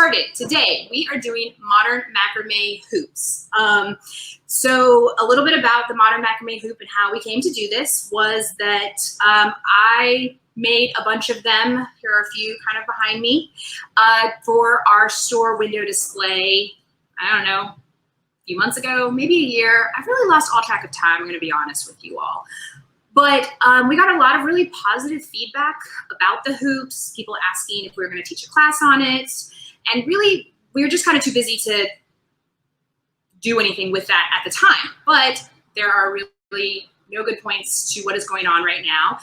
started. Today, we are doing modern macrame hoops. So a little bit about the modern macrame hoop and how we came to do this was that I made a bunch of them. Here are a few kind of behind me for our store window display, I don't know, a few months ago, maybe a year. I've really lost all track of time, I'm gonna be honest with you all. But we got a lot of really positive feedback about the hoops, people asking if we were going to teach a class on it. And really, we were just kind of too busy to do anything with that at the time. But there are really no good points to what is going on right now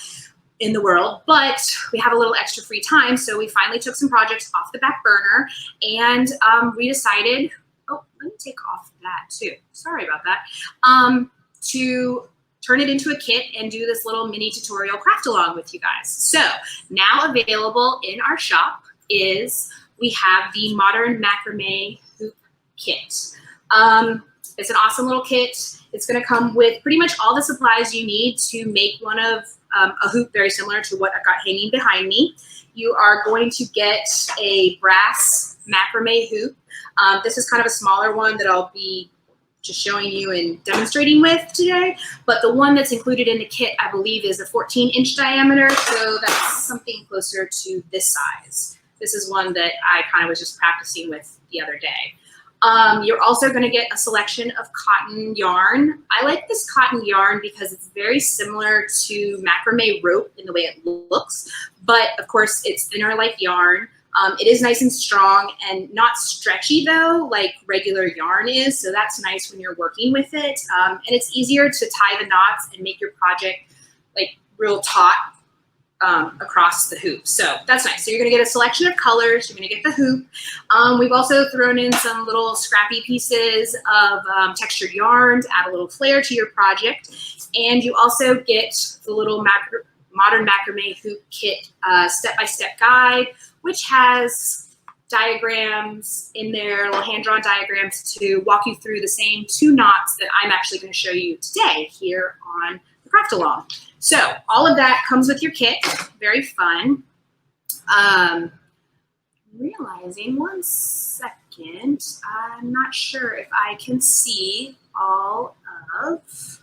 in the world. But we have a little extra free time, so we finally took some projects off the back burner. And we decided, oh, let me take off that too. Sorry about that. To turn it into a kit and do this little mini tutorial craft along with you guys. So now available in our shop is, we have the Modern Macrame Hoop Kit. It's an awesome little kit. It's gonna come with pretty much all the supplies you need to make one of a hoop very similar to what I've got hanging behind me. You are going to get a brass macrame hoop. This is kind of a smaller one that I'll be just showing you and demonstrating with today, but the one that's included in the kit, I believe, is a 14-inch diameter, so that's something closer to this size. This is one that I kind of was just practicing with the other day. You're also going to get a selection of cotton yarn. I like this cotton yarn because it's very similar to macrame rope in the way it looks, but of course it's thinner like yarn. It is nice and strong and not stretchy though, like regular yarn is. So that's nice when you're working with it. And it's easier to tie the knots and make your project like real taut across the hoop. So that's nice. So you're gonna get a selection of colors. You're gonna get the hoop. We've also thrown in some little scrappy pieces of textured yarn to add a little flair to your project. And you also get the little Modern Macrame Hoop Kit step-by-step guide, which has diagrams in there, little hand-drawn diagrams to walk you through the same 2 knots that I'm actually going to show you today here on the Craft Along. So all of that comes with your kit. Very fun. Realizing, one second, I'm not sure if I can see all of, let's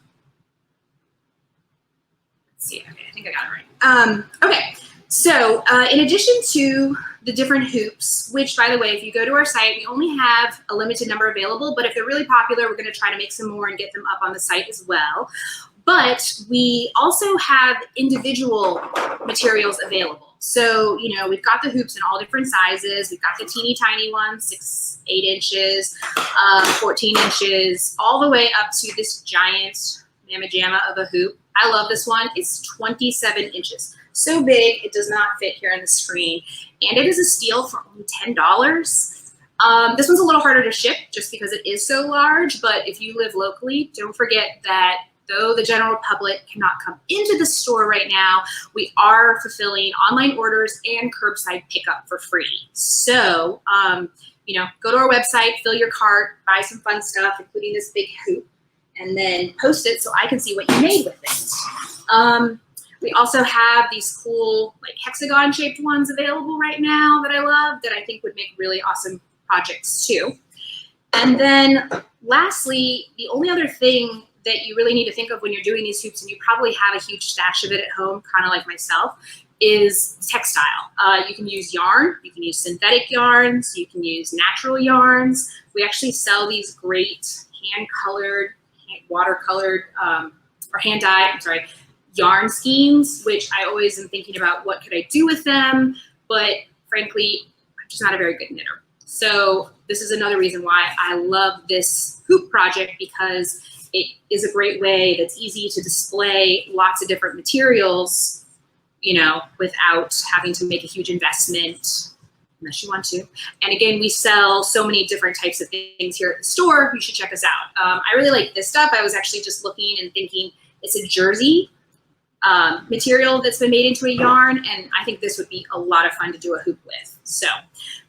see, okay, I think I got it right. Okay. So in addition to the different hoops, which by the way, if you go to our site, we only have a limited number available, but if they're really popular, we're gonna try to make some more and get them up on the site as well. But we also have individual materials available. So, you know, we've got the hoops in all different sizes. We've got the teeny tiny ones, 6, 8 inches, 14 inches, all the way up to this giant mamma jamma of a hoop. I love this one. It's 27 inches. So big, it does not fit here on the screen. And it is a steal for only $10. This one's a little harder to ship just because it is so large, but if you live locally, don't forget that though the general public cannot come into the store right now, we are fulfilling online orders and curbside pickup for free. So, you know, go to our website, fill your cart, buy some fun stuff, including this big hoop, and then post it so I can see what you made with it. We also have these cool like hexagon shaped ones available right now that I love, that I think would make really awesome projects too. And then lastly, the only other thing that you really need to think of when you're doing these hoops, and you probably have a huge stash of it at home, kind of like myself, is textile. You can use yarn, you can use synthetic yarns, you can use natural yarns. We actually sell these great hand-colored, watercolored, or hand-dyed, I'm sorry, yarn schemes, which I always am thinking about what could I do with them, but frankly, I'm just not a very good knitter. So this is another reason why I love this hoop project, because it is a great way that's easy to display lots of different materials, you know, without having to make a huge investment, unless you want to. And again, we sell so many different types of things here at the store. You should check us out. I really like this stuff. I was actually just looking and thinking it's a jersey material that's been made into a yarn, and I think this would be a lot of fun to do a hoop with. So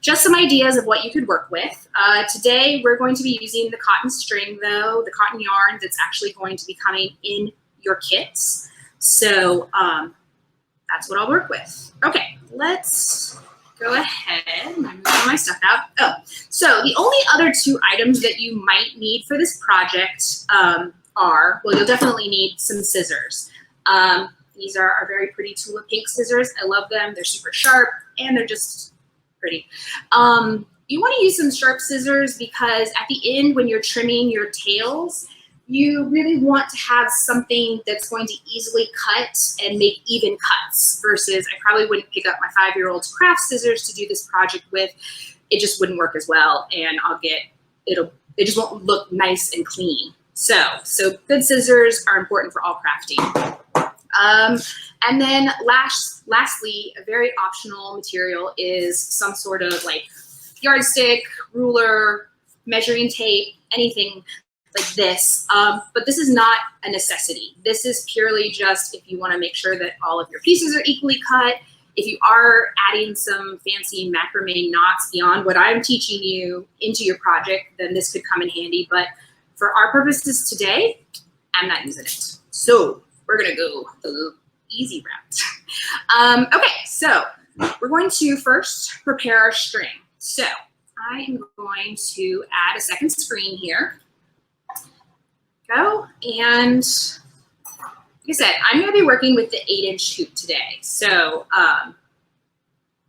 just some ideas of what you could work with. Today we're going to be using the cotton string though, the cotton yarn that's actually going to be coming in your kits. So that's what I'll work with. Okay, let's go ahead and move all my stuff out. Oh, so the only other two items that you might need for this project are, well, you'll definitely need some scissors. These are our very pretty Tulip Pink scissors. I love them. They're super sharp and they're just pretty. You want to use some sharp scissors because at the end when you're trimming your tails, you really want to have something that's going to easily cut and make even cuts versus I probably wouldn't pick up my 5-year-old's craft scissors to do this project with. It just wouldn't work as well and it just won't look nice and clean. So good scissors are important for all crafting. And then lastly, a very optional material is some sort of like yardstick, ruler, measuring tape, anything like this, but this is not a necessity. This is purely just if you want to make sure that all of your pieces are equally cut. If you are adding some fancy macrame knots beyond what I'm teaching you into your project, then this could come in handy. But for our purposes today, I'm not using it. So we're gonna go the easy route. Okay, so we're going to first prepare our string. So I am going to add a second screen here. Go, and like I said, I'm going to be working with the 8-inch hoop today. So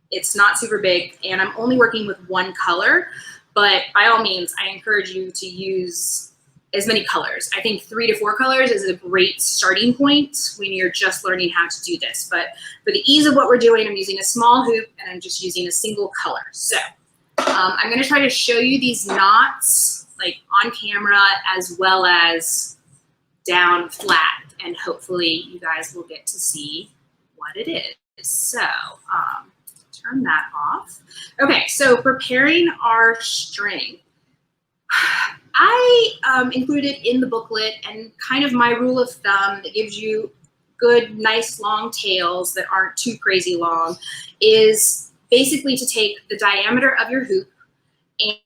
it's not super big, and I'm only working with one color, but by all means, I encourage you to use as many colors. I think 3 to 4 colors is a great starting point when you're just learning how to do this. But for the ease of what we're doing, I'm using a small hoop, and I'm just using a single color. So I'm going to try to show you these knots like on camera as well as down flat, and hopefully you guys will get to see what it is. So turn that off. Okay, so preparing our string. I included in the booklet and kind of my rule of thumb that gives you good, nice long tails that aren't too crazy long is basically to take the diameter of your hoop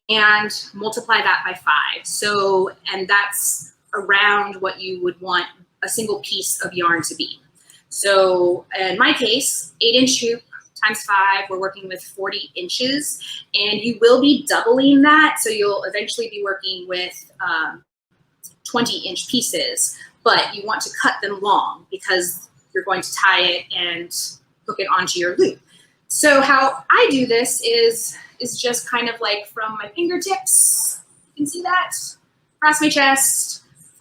and multiply that by 5. So, and that's around what you would want a single piece of yarn to be. So in my case, 8-inch hoop times 5, we're working with 40 inches, and you will be doubling that. So you'll eventually be working with 20-inch pieces, but you want to cut them long because you're going to tie it and hook it onto your loop. So how I do this is just kind of like from my fingertips, you can see that, across my chest.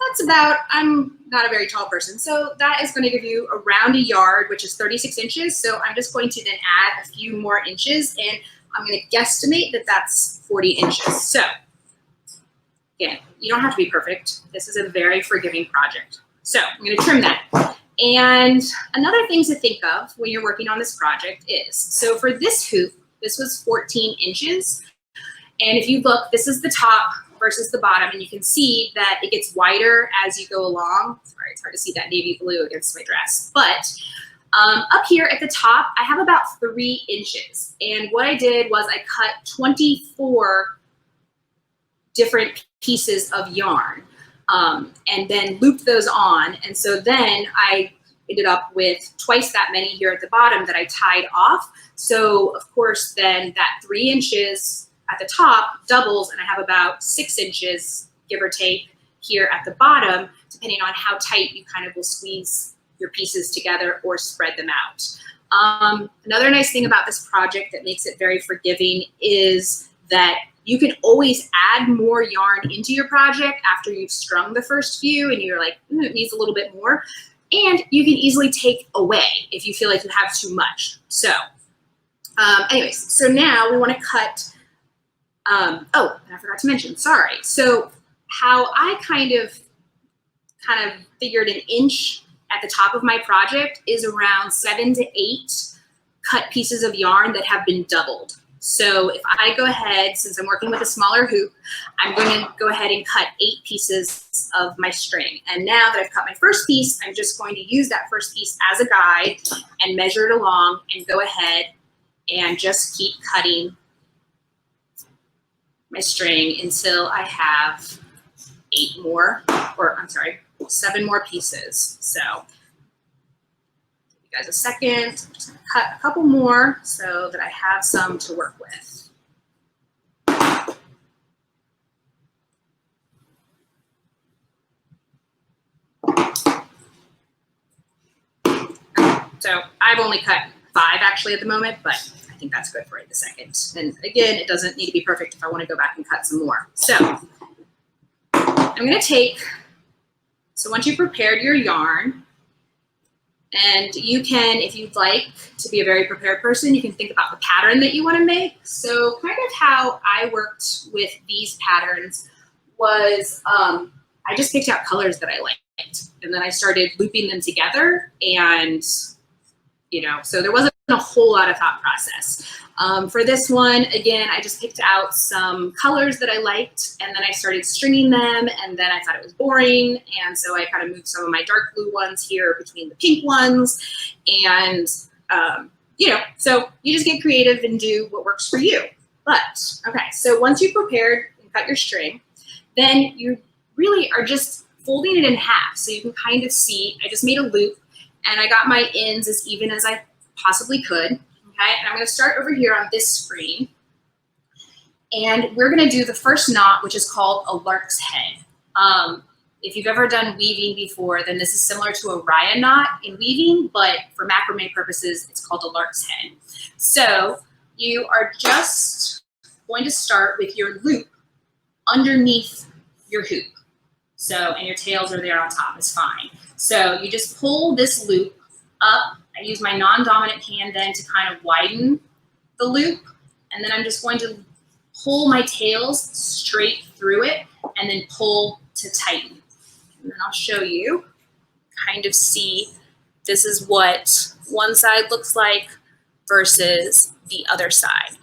That's about, I'm not a very tall person, so that is going to give you around a yard, which is 36 inches. So I'm just going to then add a few more inches, and I'm going to guesstimate that that's 40 inches. So again, you don't have to be perfect. This is a very forgiving project. So I'm going to trim that. And another thing to think of when you're working on this project is, so for this hoop, this was 14 inches. And if you look, this is the top versus the bottom, and you can see that it gets wider as you go along. Sorry, it's hard to see that navy blue against my dress. But up here at the top, I have about 3 inches. And what I did was I cut 24 different pieces of yarn and then looped those on. And so then I ended up with twice that many here at the bottom that I tied off. So of course, then that 3 inches at the top doubles, and I have about 6 inches, give or take, here at the bottom, depending on how tight you kind of will squeeze your pieces together or spread them out. Another nice thing about this project that makes it very forgiving is that you can always add more yarn into your project after you've strung the first few and you're like, it needs a little bit more. And you can easily take away if you feel like you have too much. So anyways, so now we want to cut, oh, and I forgot to mention, sorry. So how I kind of figured an inch at the top of my project is around 7 to 8 cut pieces of yarn that have been doubled. So if I go ahead, since I'm working with a smaller hoop, I'm going to go ahead and cut 8 pieces of my string. And now that I've cut my first piece, I'm just going to use that first piece as a guide and measure it along and go ahead and just keep cutting my string until I have 8 more, or I'm sorry, 7 more pieces. So you guys a second. I'm just gonna cut a couple more so that I have some to work with. So I've only cut 5 actually at the moment, but I think that's good for right this second. And again, it doesn't need to be perfect if I want to go back and cut some more. So I'm going to take, so once you've prepared your yarn, and you can, if you'd like to be a very prepared person, you can think about the pattern that you want to make. So kind of how I worked with these patterns was I just picked out colors that I liked, and then I started looping them together, and so there wasn't a whole lot of thought process. For this one, again, I just picked out some colors that I liked, and then I started stringing them, and then I thought it was boring, and so I kind of moved some of my dark blue ones here between the pink ones, and so you just get creative and do what works for you. But, okay, so once you've prepared and cut your string, then you really are just folding it in half, so you can kind of see, I just made a loop, and I got my ends as even as I possibly could, okay? And I'm gonna start over here on this screen, and we're gonna do the first knot, which is called a Larks Head. If you've ever done weaving before, then this is similar to a Raya knot in weaving, but for macrame purposes, it's called a Larks Head. So you are just going to start with your loop underneath your hoop. So, and your tails are there on top, it's fine. So you just pull this loop up. I use my non-dominant hand then to kind of widen the loop. And then I'm just going to pull my tails straight through it and then pull to tighten. And then I'll show you, kind of see, this is what one side looks like versus the other side.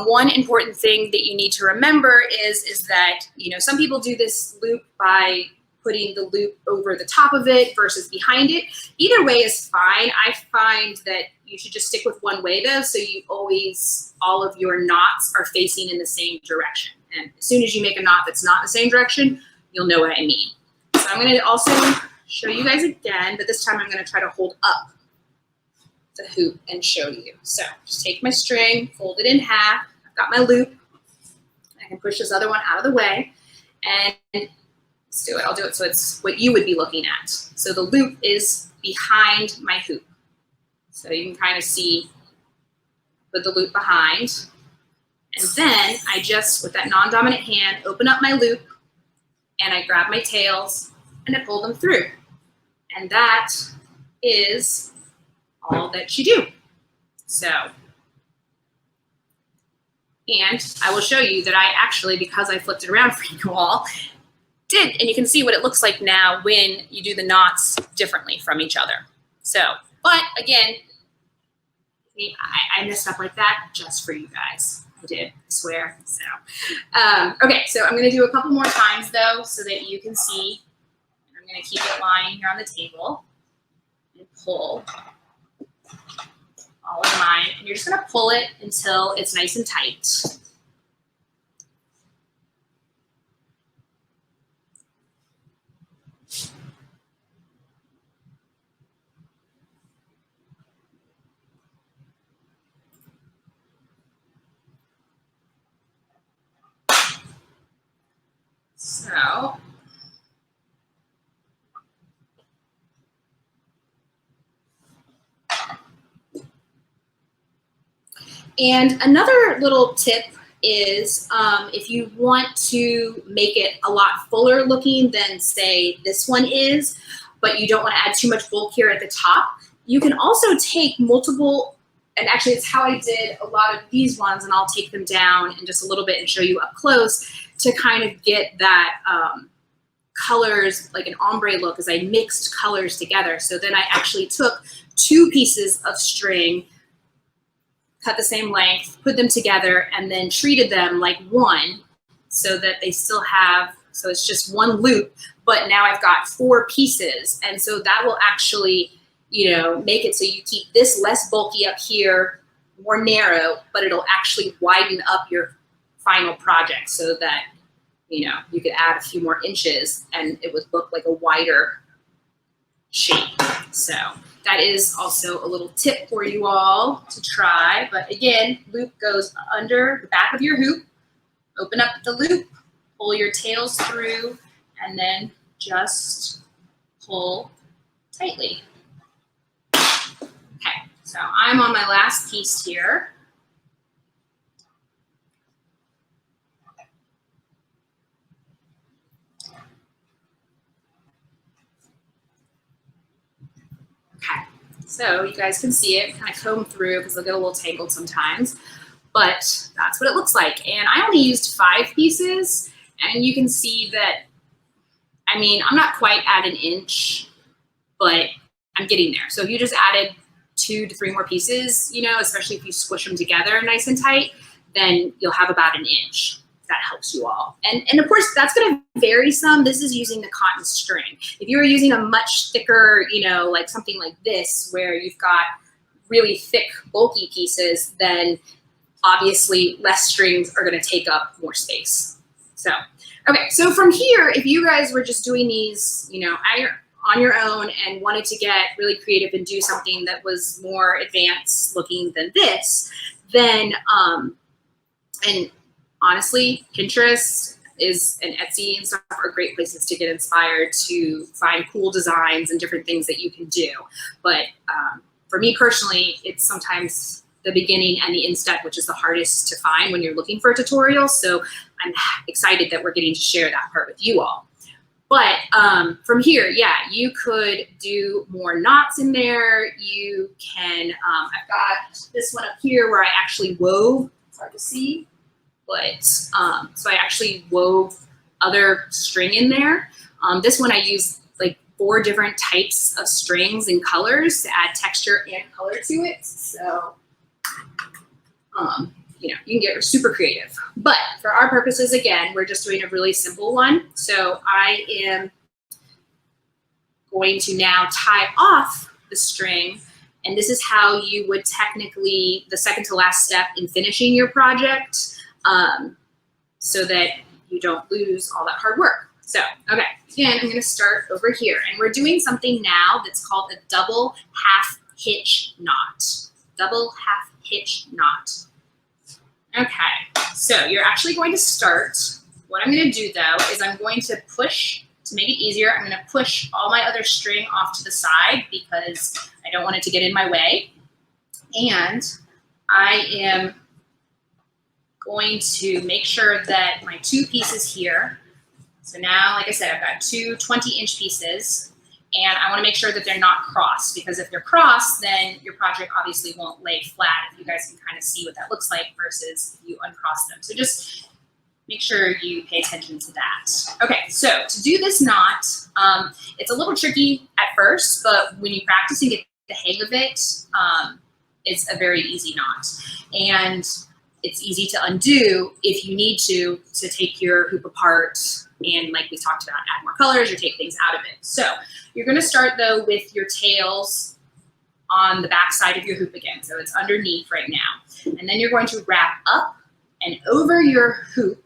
One important thing that you need to remember is that, some people do this loop by putting the loop over the top of it versus behind it. Either way is fine. I find that you should just stick with one way though, so you always, all of your knots are facing in the same direction. And as soon as you make a knot that's not in the same direction, you'll know what I mean. So I'm gonna also show you guys again, but this time I'm gonna try to hold up the hoop and show you. So just take my string, fold it in half. I've got my loop. I can push this other one out of the way, and let's do it. I'll do it so it's what you would be looking at. So the loop is behind my hoop. So you can kind of see, put the loop behind. And then I just, with that non-dominant hand, open up my loop, and I grab my tails and I pull them through. And that is all that you do. So, and I will show you that I actually, because I flipped it around for you all, did, and you can see what it looks like now when you do the knots differently from each other. So, but again, I messed up like that just for you guys. I did, I swear. So, okay, so I'm gonna do a couple more times though, so that you can see. I'm gonna keep it lying here on the table and pull all of mine, and you're just gonna pull it until it's nice and tight. So, and another little tip is if you want to make it a lot fuller looking than say this one is, but you don't want to add too much bulk here at the top, you can also take multiple, and actually it's how I did a lot of these ones, and I'll take them down in just a little bit and show you up close to kind of get that colors, like an ombre look, as I mixed colors together. So then I actually took 2 pieces of string, cut the same length, put them together, and then treated them like one so that they still have, so it's just one loop, but now I've got 4 pieces. And so that will actually, make it so you keep this less bulky up here, more narrow, but it'll actually widen up your final project so that, you could add a few more inches and it would look like a wider shape. So that is also a little tip for you all to try. But again, loop goes under the back of your hoop, open up the loop, pull your tails through, and then just pull tightly. Okay, so I'm on my last piece here. Okay, so you guys can see it kind of comb through because they'll get a little tangled sometimes, but that's what it looks like. And I only used 5 pieces, and you can see that, I mean, I'm not quite at an inch, but I'm getting there. So if you just added 2 to 3 more pieces, you know, especially if you squish them together nice and tight, then you'll have about an inch. That helps you all. And of course, that's going to vary some. This is using the cotton string. If you were using a much thicker, you know, like something like this, where you've got really thick, bulky pieces, then obviously less strings are going to take up more space. So, okay, so from here, if you guys were just doing these, you know, on your own and wanted to get really creative and do something that was more advanced looking than this, then, and honestly, Pinterest and Etsy and stuff are great places to get inspired to find cool designs and different things that you can do. But for me personally, it's sometimes the beginning and the instep, which is the hardest to find when you're looking for a tutorial. So I'm excited that we're getting to share that part with you all. But from here, yeah, you could do more knots in there. You can, I've got this one up here where I actually wove, it's hard to see, but so I actually wove other string in there. This one I used like 4 different types of strings and colors to add texture and color to it. So, you know, you can get super creative. But for our purposes, again, we're just doing a really simple one. So I am going to now tie off the string. And this is how you would technically, the second to last step in finishing your project, so that you don't lose all that hard work. So, okay, again, I'm gonna start over here. And we're doing something now that's called a double half hitch knot. Double half hitch knot. Okay, so you're actually going to start. What I'm gonna do though is I'm going to push, to make it easier, I'm gonna push all my other string off to the side because I don't want it to get in my way. And I am going to make sure that my 2 pieces here, so now, like I said, I've got 2 20-inch pieces, and I want to make sure that they're not crossed, because if they're crossed, then your project obviously won't lay flat. If you guys can kind of see what that looks like versus if you uncross them. So just make sure you pay attention to that. Okay, so to do this knot, it's a little tricky at first, but when you practice and get the hang of it, it's a very easy knot. And it's easy to undo if you need to take your hoop apart and, like we talked about, add more colors or take things out of it. So you're going to start though with your tails on the back side of your hoop again. So it's underneath right now. And then you're going to wrap up and over your hoop,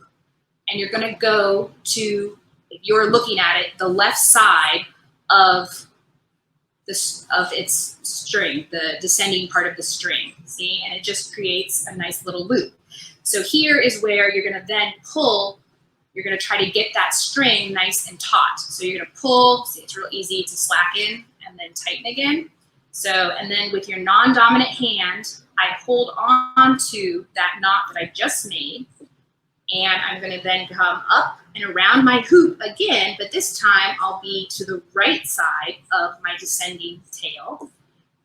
and you're going to go to, if you're looking at it, the left side of its string, the descending part of the string, see? And it just creates a nice little loop. So here is where you're gonna then pull, you're gonna try to get that string nice and taut. So you're gonna pull, see, it's real easy to slacken and then tighten again. So, and then with your non-dominant hand, I hold on to that knot that I just made, and I'm gonna then come up and around my hoop again, but this time I'll be to the right side of my descending tail,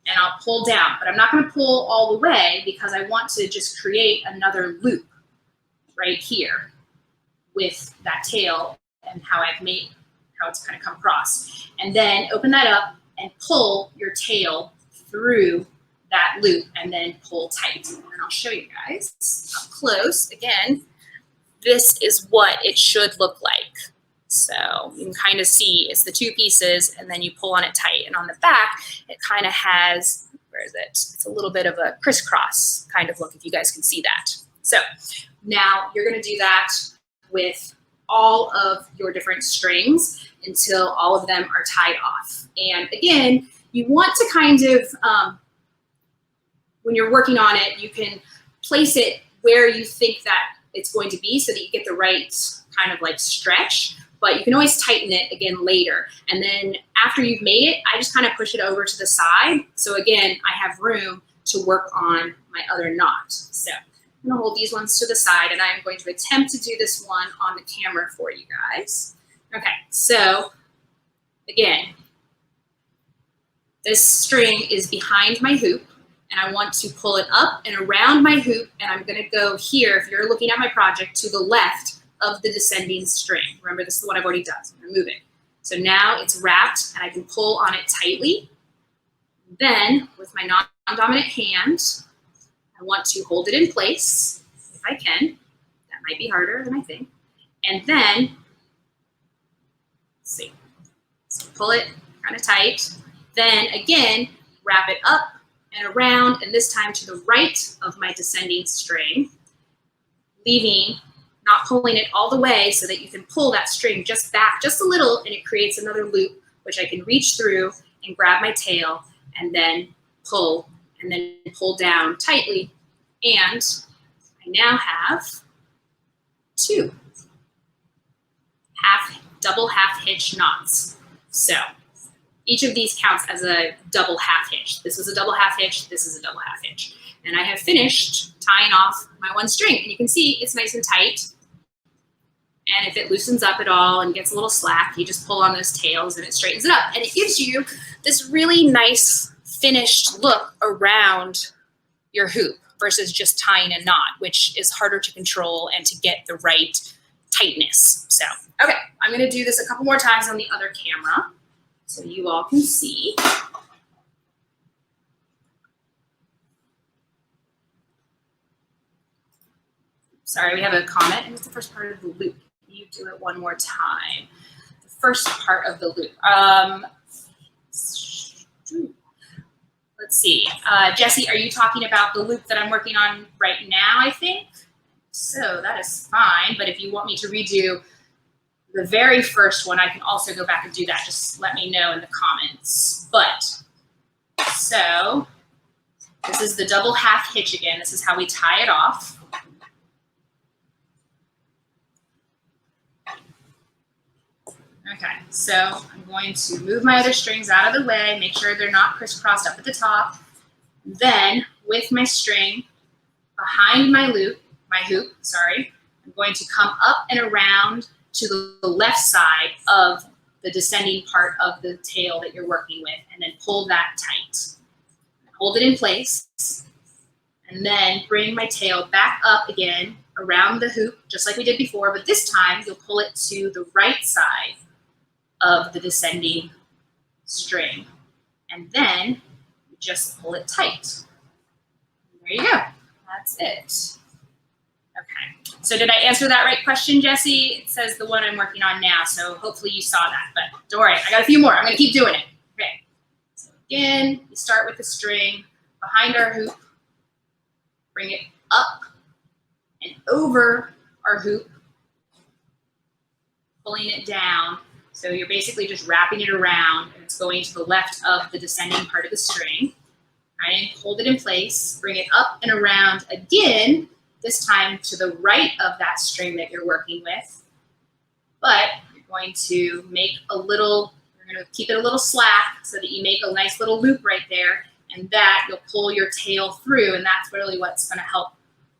and I'll pull down, but I'm not gonna pull all the way because I want to just create another loop right here with that tail and how it's kind of come across. And then open that up and pull your tail through that loop and then pull tight. And I'll show you guys up close. Again, this is what it should look like. So you can kind of see it's the 2 pieces and then you pull on it tight. And on the back, it kind of has, where is it? It's a little bit of a crisscross kind of look, if you guys can see that. So now you're gonna do that with all of your different strings until all of them are tied off. And again, you want to kind of, when you're working on it, you can place it where you think that it's going to be so that you get the right kind of like stretch, but you can always tighten it again later. And then after you've made it, I just kind of push it over to the side. So again, I have room to work on my other knot. So I'm gonna hold these ones to the side and I'm going to attempt to do this one on the camera for you guys. Okay, so again, this string is behind my hoop and I want to pull it up and around my hoop, and I'm gonna go here, if you're looking at my project, to the left of the descending string. Remember, this is the one I've already done, so I'm gonna move it. So now it's wrapped and I can pull on it tightly. Then with my non-dominant hand, I want to hold it in place, if I can. That might be harder than I think. And then, let's see, so pull it kind of tight. Then again, wrap it up and around, and this time to the right of my descending string, leaving, not pulling it all the way so that you can pull that string just back just a little, and it creates another loop, which I can reach through and grab my tail and then pull down tightly. And I now have two double half hitch knots. So each of these counts as a double half hitch. This is a double half hitch, this is a double half hitch. And I have finished tying off my one string. And you can see it's nice and tight. And if it loosens up at all and gets a little slack, you just pull on those tails and it straightens it up. And it gives you this really nice finished look around your hoop versus just tying a knot, which is harder to control and to get the right tightness. So, okay, I'm gonna do this a couple more times on the other camera so you all can see. Sorry, we have a comment, and it's the first part of the loop. Can you do it one more time? The first part of the loop. Let's see. Jesse, are you talking about the loop that I'm working on right now, I think? So that is fine, but if you want me to redo the very first one, I can also go back and do that. Just let me know in the comments. But, so, this is the double half hitch again. This is how we tie it off. Okay, so I'm going to move my other strings out of the way, make sure they're not crisscrossed up at the top. Then, with my string behind my hoop, I'm going to come up and around to the left side of the descending part of the tail that you're working with, and then pull that tight. Hold it in place, and then bring my tail back up again around the hoop, just like we did before, but this time you'll pull it to the right side of the descending string, and then you just pull it tight. There you go. That's it. Okay. So did I answer that right question, Jesse? It says the one I'm working on now, so hopefully you saw that, but don't worry, I got a few more. I'm going to keep doing it. Okay. So again, you start with the string behind our hoop, bring it up and over our hoop, pulling it down. So you're basically just wrapping it around, and it's going to the left of the descending part of the string. Right? Hold it in place, bring it up and around again, this time to the right of that string that you're working with. But you're going to make a little, you're going to keep it a little slack so that you make a nice little loop right there, and that you'll pull your tail through, and that's really what's going to help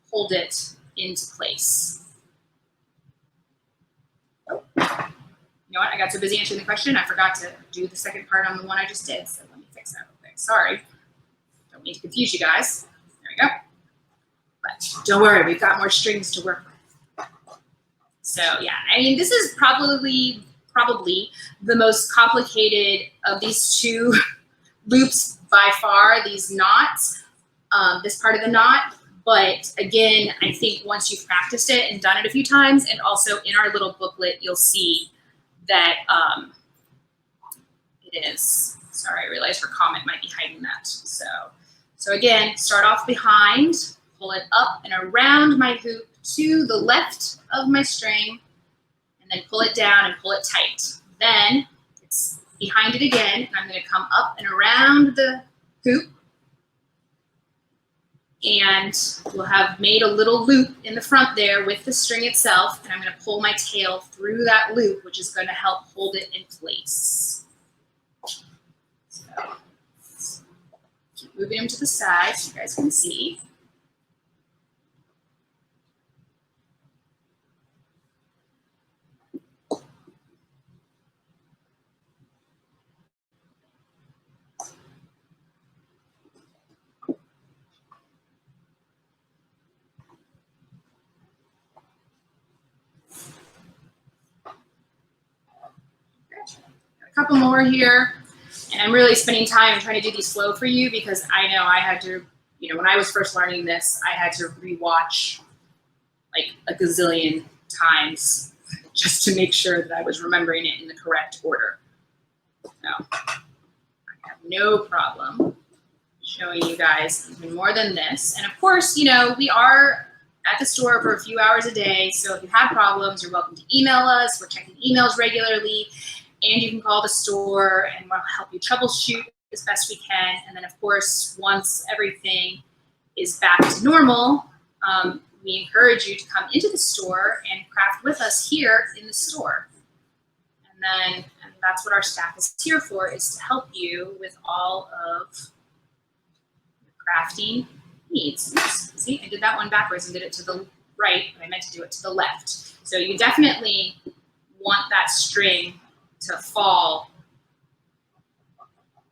hold it into place. Oh. You know what, I got so busy answering the question, I forgot to do the second part on the one I just did, so let me fix that real quick. Sorry, don't mean to confuse you guys. There we go. But don't worry, we've got more strings to work with. So yeah, I mean, this is probably the most complicated of these two loops by far, these knots, this part of the knot. But again, I think once you've practiced it and done it a few times, and also in our little booklet, you'll see that it is. Sorry, I realized her comment might be hiding that. So again, start off behind, pull it up and around my hoop to the left of my string, and then pull it down and pull it tight. Then it's behind it again, and I'm going to come up and around the hoop, and we'll have made a little loop in the front there with the string itself, and I'm going to pull my tail through that loop, which is going to help hold it in place. So keep moving them to the side so you guys can see. A couple more here, and I'm really spending time trying to do these slow for you because I know I had to, when I was first learning this, I had to rewatch like a gazillion times just to make sure that I was remembering it in the correct order. So I have no problem showing you guys even more than this. And of course, we are at the store for a few hours a day, so if you have problems, you're welcome to email us. We're checking emails regularly. And you can call the store and we'll help you troubleshoot as best we can. And then, of course, once everything is back to normal, we encourage you to come into the store and craft with us here in the store. And that's what our staff is here for, is to help you with all of your crafting needs. See, I did that one backwards and did it to the right, but I meant to do it to the left. So you definitely want that string to fall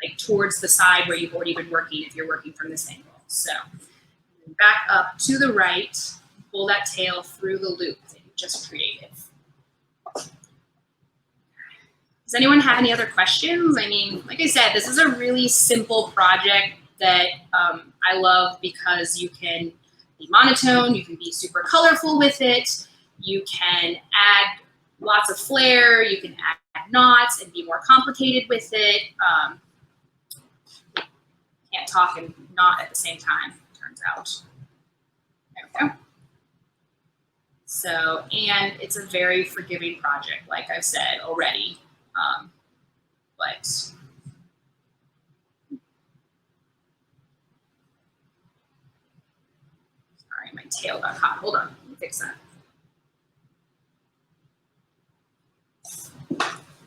like towards the side where you've already been working if you're working from this angle. So back up to the right, pull that tail through the loop that you just created. Does anyone have any other questions? I mean, like I said, this is a really simple project that I love because you can be monotone, you can be super colorful with it, you can add lots of flair, you can add knots and be more complicated with it. Can't talk and knot at the same time, turns out. There we go. So, and it's a very forgiving project, like I've said already. But sorry, my tail got caught. Hold on, let me fix that.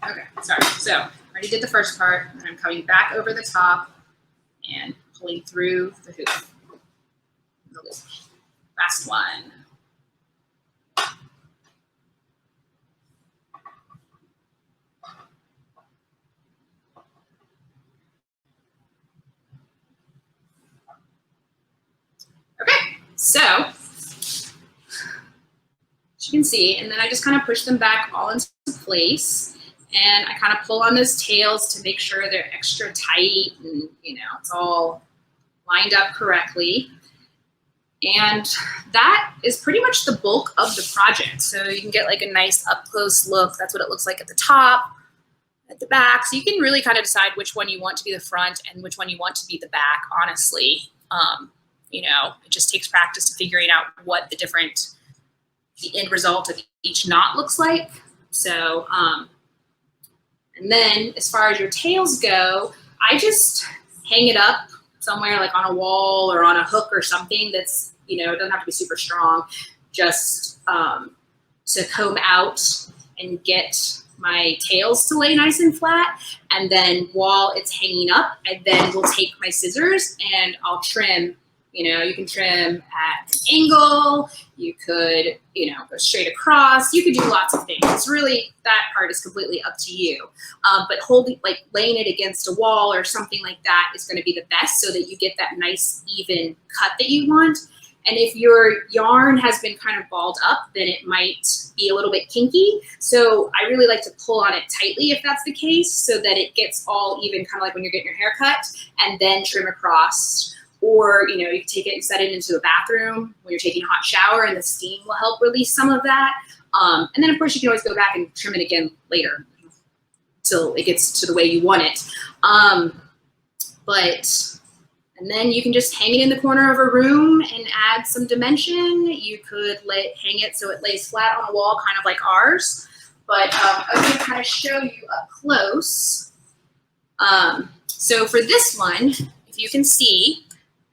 Okay, sorry. So I already did the first part, and I'm coming back over the top and pulling through the hoop. The loop. Last one. Okay, so as you can see, and then I just kind of push them back all into place. And I kind of pull on those tails to make sure they're extra tight and, it's all lined up correctly. And that is pretty much the bulk of the project. So you can get like a nice up close look. That's what it looks like at the top, at the back. So you can really kind of decide which one you want to be the front and which one you want to be the back, honestly. It just takes practice to figuring out what the end result of each knot looks like. So, and then as far as your tails go, I just hang it up somewhere like on a wall or on a hook or something that's, it doesn't have to be super strong, just to comb out and get my tails to lay nice and flat. And then while it's hanging up, I then will take my scissors and I'll trim. You can trim at an angle, you could, go straight across, you could do lots of things. It's really, that part is completely up to you. But laying it against a wall or something like that is going to be the best so that you get that nice even cut that you want. And if your yarn has been kind of balled up, then it might be a little bit kinky. So I really like to pull on it tightly if that's the case so that it gets all even, kind of like when you're getting your hair cut, and then trim across. Or, you can take it and set it into a bathroom when you're taking a hot shower, and the steam will help release some of that. And then, of course, you can always go back and trim it again later till it gets to the way you want it. And then you can just hang it in the corner of a room and add some dimension. You could hang it so it lays flat on a wall, kind of like ours. But I'm going to kind of show you up close So for this one, if you can see,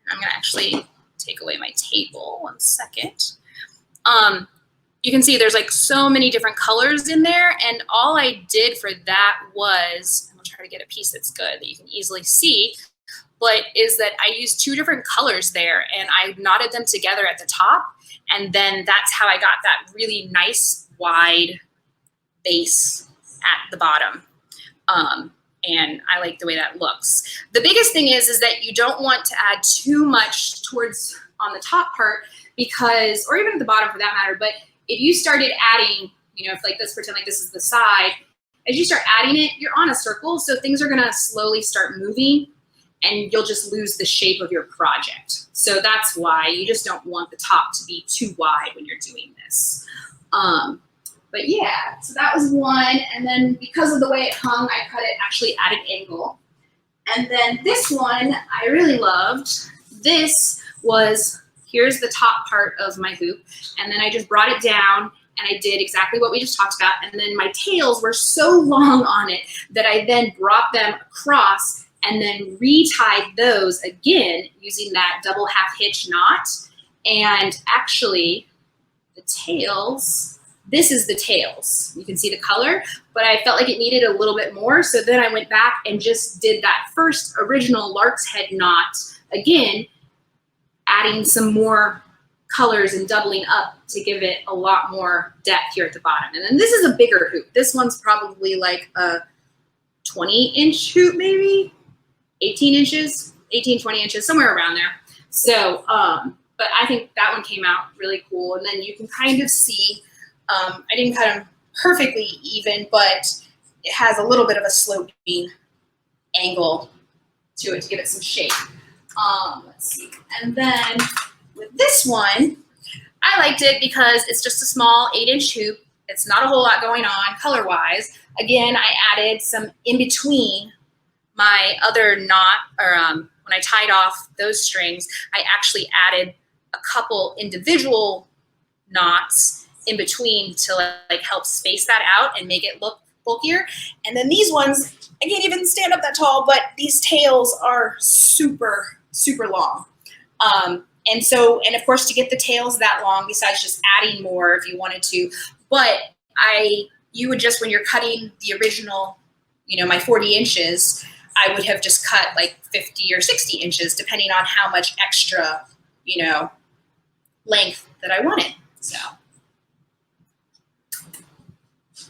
I'm gonna actually take away my table, 1 second. You can see there's like so many different colors in there, and all I did for that was, I'm gonna try to get a piece that's good that you can easily see, but is that I used 2 different colors there, and I knotted them together at the top, and then that's how I got that really nice wide base at the bottom. And I like the way that looks. The biggest thing is that you don't want to add too much towards on the top part, because, or even at the bottom for that matter, but if you started adding, you know, if like this, pretend like this is the side, as you start adding it, you're on a circle, so things are gonna slowly start moving and you'll just lose the shape of your project. So that's why you just don't want the top to be too wide when you're doing this. But yeah, so that was one, and then because of the way it hung, I cut it actually at an angle. And then this one I really loved. This was, here's the top part of my hoop, and then I just brought it down and I did exactly what we just talked about, and then my tails were so long on it that I then brought them across and then retied those again using that double half hitch knot. And actually the tails, this is the tails. You can see the color, but I felt like it needed a little bit more. So then I went back and just did that first original Larks Head knot again, adding some more colors and doubling up to give it a lot more depth here at the bottom. And then this is a bigger hoop. This one's probably like a 20-inch hoop, maybe 18 inches, 18, 20 inches, somewhere around there. So, but I think that one came out really cool. And then you can kind of see, I didn't cut them perfectly even, but it has a little bit of a sloping angle to it to give it some shape. Let's see. And then with this one, I liked it because it's just a small 8-inch hoop. It's not a whole lot going on color-wise. Again, I added some in between my other knot, or when I tied off those strings, I actually added a couple individual knots in between to like help space that out and make it look bulkier. And then these ones, I can't even stand up that tall, but these tails are super, super long. And so, and of course, to get the tails that long, besides just adding more if you wanted to, but you would just, when you're cutting the original, you know, my 40 inches, I would have just cut like 50 or 60 inches, depending on how much extra, you know, length that I wanted, so.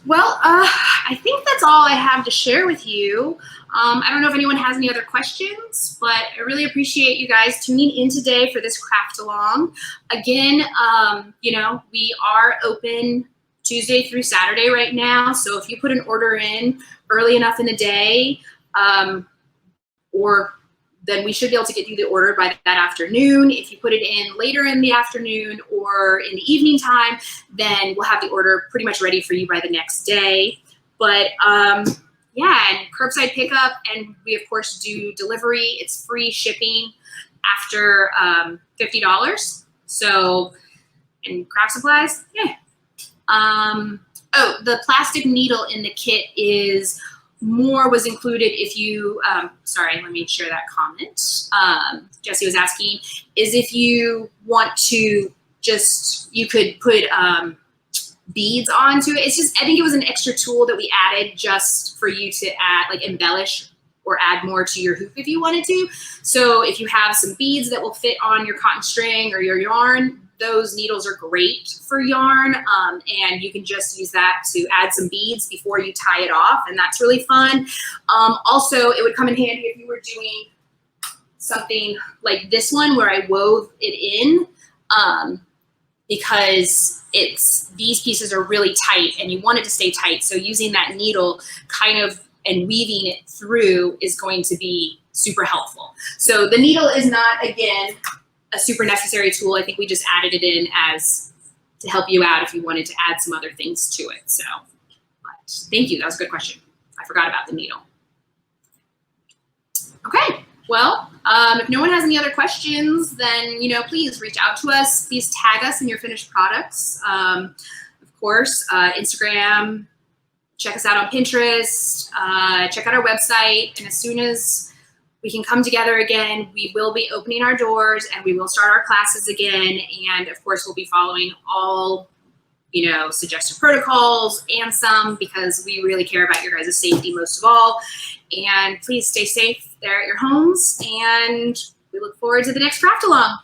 Well, I think that's all I have to share with you. I don't know if anyone has any other questions, but I really appreciate you guys tuning in today for this craft along. Again, you know, we are open Tuesday through Saturday right now. So if you put an order in early enough in the day, or then we should be able to get you the order by that afternoon. If you put it in later in the afternoon or in the evening time, then we'll have the order pretty much ready for you by the next day. But yeah, and curbside pickup, and we of course do delivery. It's free shipping after $50. So, and craft supplies, yeah. Oh, the plastic needle in the kit is more was included if you, sorry, let me share that comment. Jesse was asking, is if you want to just, you could put beads onto it. It's just, I think it was an extra tool that we added just for you to add, like embellish or add more to your hoop if you wanted to. So if you have some beads that will fit on your cotton string or your yarn, those needles are great for yarn, and you can just use that to add some beads before you tie it off, and that's really fun. Also, it would come in handy if you were doing something like this one where I wove it in, because these pieces are really tight and you want it to stay tight, so using that needle kind of and weaving it through is going to be super helpful. So the needle is not, again, a super necessary tool. I think we just added it in as to help you out if you wanted to add some other things to it. So, but thank you. That was a good question. I forgot about the needle. Okay. Well, if no one has any other questions, then, you know, please reach out to us. Please tag us in your finished products. Of course, Instagram, check us out on Pinterest, check out our website, and as soon as we can come together again, we will be opening our doors and we will start our classes again. And of course, we'll be following all, you know, suggested protocols and some, because we really care about your guys' safety most of all. And please stay safe there at your homes, and we look forward to the next craft along.